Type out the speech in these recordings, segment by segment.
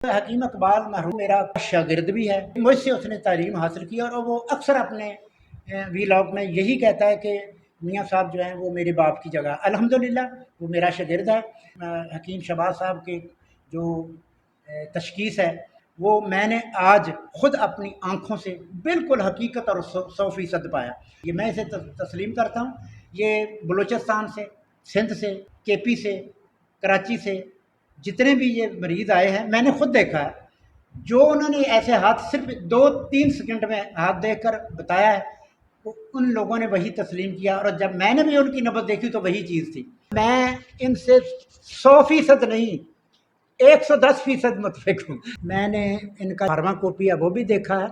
حکیم اقبال مرحوم میرا شاگرد بھی ہے، مجھ سے اس نے تعلیم حاصل کی اور وہ اکثر اپنے ویلاگ میں یہی کہتا ہے کہ میاں صاحب جو ہیں وہ میرے باپ کی جگہ، الحمدللہ وہ میرا شاگرد ہے۔ حکیم شہباز صاحب کی جو تشخیص ہے وہ میں نے آج خود اپنی آنکھوں سے بالکل حقیقت اور 100% پایا۔ یہ میں اسے تسلیم کرتا ہوں۔ یہ بلوچستان سے، سندھ سے، کے پی سے، کراچی سے جتنے بھی یہ مریض آئے ہیں میں نے خود دیکھا ہے، جو انہوں نے ایسے ہاتھ صرف 2-3 سیکنڈ میں ہاتھ دیکھ کر بتایا ہے، ان لوگوں نے وہی تسلیم کیا، اور جب میں نے بھی ان کی نبض دیکھی تو وہی چیز تھی۔ میں ان سے 100% نہیں، 110% متفق ہوں۔ میں نے ان کا فارما کوپی ہے وہ بھی دیکھا ہے،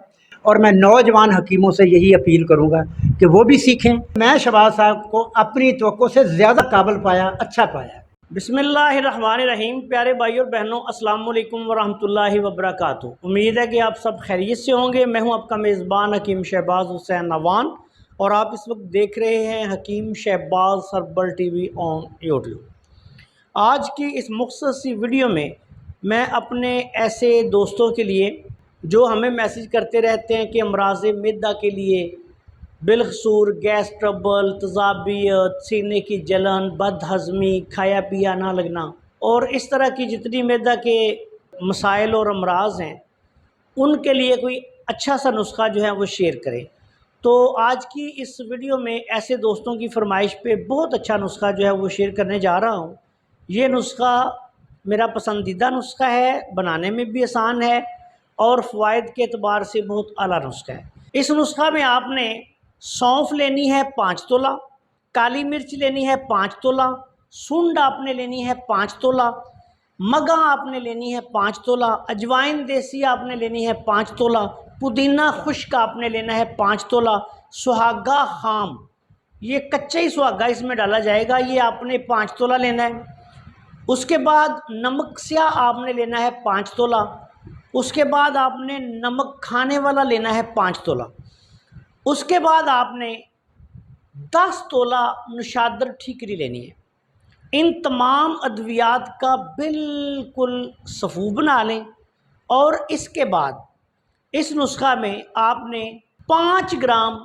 اور میں نوجوان حکیموں سے یہی اپیل کروں گا کہ وہ بھی سیکھیں۔ میں شہباز صاحب کو اپنی توقع سے زیادہ قابل پایا، اچھا پایا۔ بسم اللہ الرحمن الرحیم۔ پیارے بھائیو اور بہنوں، السلام علیکم ورحمۃ اللہ وبرکاتہ۔ امید ہے کہ آپ سب خیریت سے ہوں گے۔ میں ہوں آپ کا میزبان حکیم شہباز حسین نوان، اور آپ اس وقت دیکھ رہے ہیں Hakim Shahbaz herbal T V on YouTube. آج کی اس مختصر سی ویڈیو میں اپنے ایسے دوستوں کے لیے جو ہمیں میسیج کرتے رہتے ہیں کہ امراض معدہ کے لیے، بالخصوص گیس ٹربل، تیزابیت، سینے کی جلن، بد ہضمی، کھایا پیا نہ لگنا، اور اس طرح کی جتنی معدہ کے مسائل اور امراض ہیں ان کے لیے کوئی اچھا سا نسخہ جو ہے وہ شیئر کریں۔ تو آج کی اس ویڈیو میں ایسے دوستوں کی فرمائش پہ بہت اچھا نسخہ جو ہے وہ شیئر کرنے جا رہا ہوں۔ یہ نسخہ میرا پسندیدہ نسخہ ہے، بنانے میں بھی آسان ہے، اور فوائد کے اعتبار سے بہت اعلیٰ نسخہ ہے۔ اس نسخہ میں آپ نے سونف لینی ہے 5 تولہ، کالی مرچ لینی ہے 5 تولہ، سنڈ آپ نے لینی ہے 5 تولہ، مگا آپ نے لینی ہے 5 تولہ، اجوائن دیسی آپ نے لینی ہے 5 تولہ، پودینہ خشک آپ نے لینا ہے 5 تولہ، سہاگا خام، یہ کچا ہی سہاگا اس میں ڈالا جائے گا، یہ آپ نے 5 تولہ لینا ہے۔ اس کے بعد نمک سیاہ آپ نے لینا ہے 5 تولہ۔ اس کے بعد آپ نے نمک کھانے والا لینا ہے 5 تولہ۔ اس کے بعد آپ نے 10 تولہ نشادر ٹھیکری لینی ہے۔ ان تمام ادویات کا بالکل صفو بنا لیں، اور اس کے بعد اس نسخہ میں آپ نے 5 گرام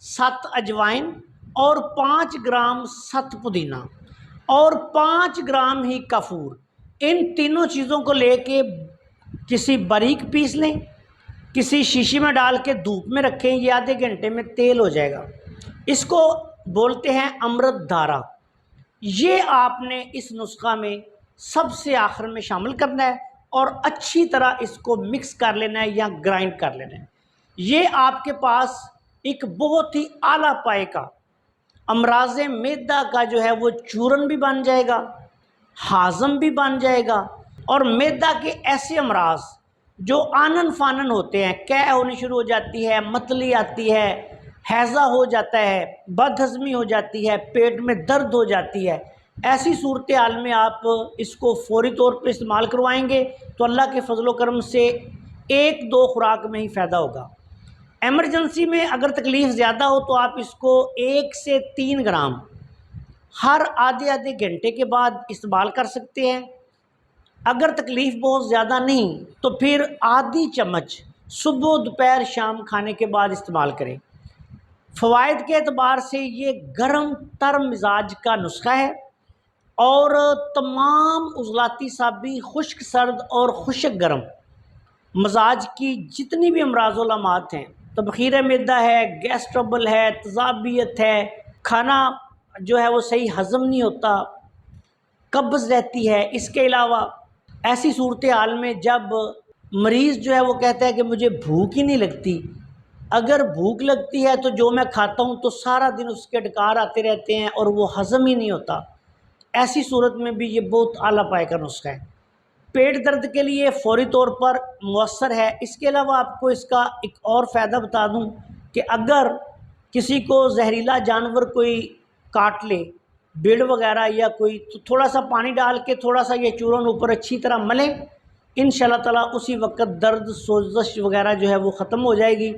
7 اجوائن، اور 5 گرام 7 پودینہ، اور 5 گرام ہی کافور، ان تینوں چیزوں کو لے کے کسی باریک پیس لیں، کسی شیشی میں ڈال کے دھوپ میں رکھیں، یہ آدھے گھنٹے میں تیل ہو جائے گا۔ اس کو بولتے ہیں امرت دھارا۔ یہ آپ نے اس نسخہ میں سب سے آخر میں شامل کرنا ہے، اور اچھی طرح اس کو مکس کر لینا ہے یا گرائنڈ کر لینا ہے۔ یہ آپ کے پاس ایک بہت ہی اعلیٰ پائے کا امراض معدہ کا جو ہے وہ چورن بھی بن جائے گا، ہاضم بھی بن جائے گا، اور معدہ کے ایسے امراض جو آنن فانن ہوتے ہیں، قے ہونی شروع ہو جاتی ہے، متلی آتی ہے، ہیضہ ہو جاتا ہے، بد ہضمی ہو جاتی ہے، پیٹ میں درد ہو جاتی ہے، ایسی صورتحال میں آپ اس کو فوری طور پر استعمال کروائیں گے تو اللہ کے فضل و کرم سے 1-2 خوراک میں ہی فائدہ ہوگا۔ ایمرجنسی میں اگر تکلیف زیادہ ہو تو آپ اس کو 1 سے 3 گرام ہر آدھے گھنٹے کے بعد استعمال کر سکتے ہیں۔ اگر تکلیف بہت زیادہ نہیں تو پھر آدھی چمچ صبح دوپہر شام کھانے کے بعد استعمال کریں۔ فوائد کے اعتبار سے یہ گرم تر مزاج کا نسخہ ہے، اور تمام عضلاتی سابی، خشک سرد اور خشک گرم مزاج کی جتنی بھی امراض و علامات ہیں، تبخیر معدہ ہے، گیس ٹربل ہے، تیزابیت ہے، کھانا جو ہے وہ صحیح ہضم نہیں ہوتا، قبض رہتی ہے، اس کے علاوہ ایسی صورتحال میں جب مریض جو ہے وہ کہتا ہے کہ مجھے بھوک ہی نہیں لگتی، اگر بھوک لگتی ہے تو جو میں کھاتا ہوں تو سارا دن اس کے ڈکار آتے رہتے ہیں اور وہ ہضم ہی نہیں ہوتا، ایسی صورت میں بھی یہ بہت اعلیٰ پائے کا نسخہ ہے۔ پیٹ درد کے لیے فوری طور پر مؤثر ہے۔ اس کے علاوہ آپ کو اس کا ایک اور فائدہ بتا دوں کہ اگر کسی کو زہریلا جانور کوئی کاٹ لے، بیڑ وغیرہ یا کوئی، تو تھوڑا سا پانی ڈال کے تھوڑا سا یہ چورن اوپر اچھی طرح ملیں، انشاءاللہ تعالیٰ اسی وقت درد سوزش وغیرہ جو ہے وہ ختم ہو جائے گی۔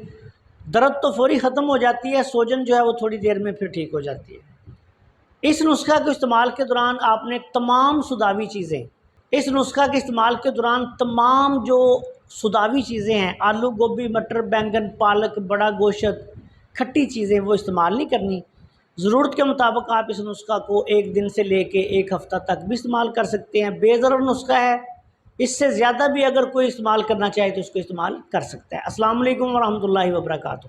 درد تو فوری ختم ہو جاتی ہے، سوجن جو ہے وہ تھوڑی دیر میں پھر ٹھیک ہو جاتی ہے۔ اس نسخہ کو استعمال کے دوران آپ نے تمام سوداوی چیزیں اس نسخہ کے استعمال کے دوران تمام جو سوداوی چیزیں ہیں، آلو، گوبھی، مٹر، بینگن، پالک، بڑا گوشت، کھٹی چیزیں وہ استعمال نہیں کرنی۔ ضرورت کے مطابق آپ اس نسخہ کو 1 دن سے لے کے 1 ہفتہ تک بھی استعمال کر سکتے ہیں۔ بے ضرر نسخہ ہے، اس سے زیادہ بھی اگر کوئی استعمال کرنا چاہے تو اس کو استعمال کر سکتا ہے۔ السلام علیکم ورحمۃ اللہ وبرکاتہ۔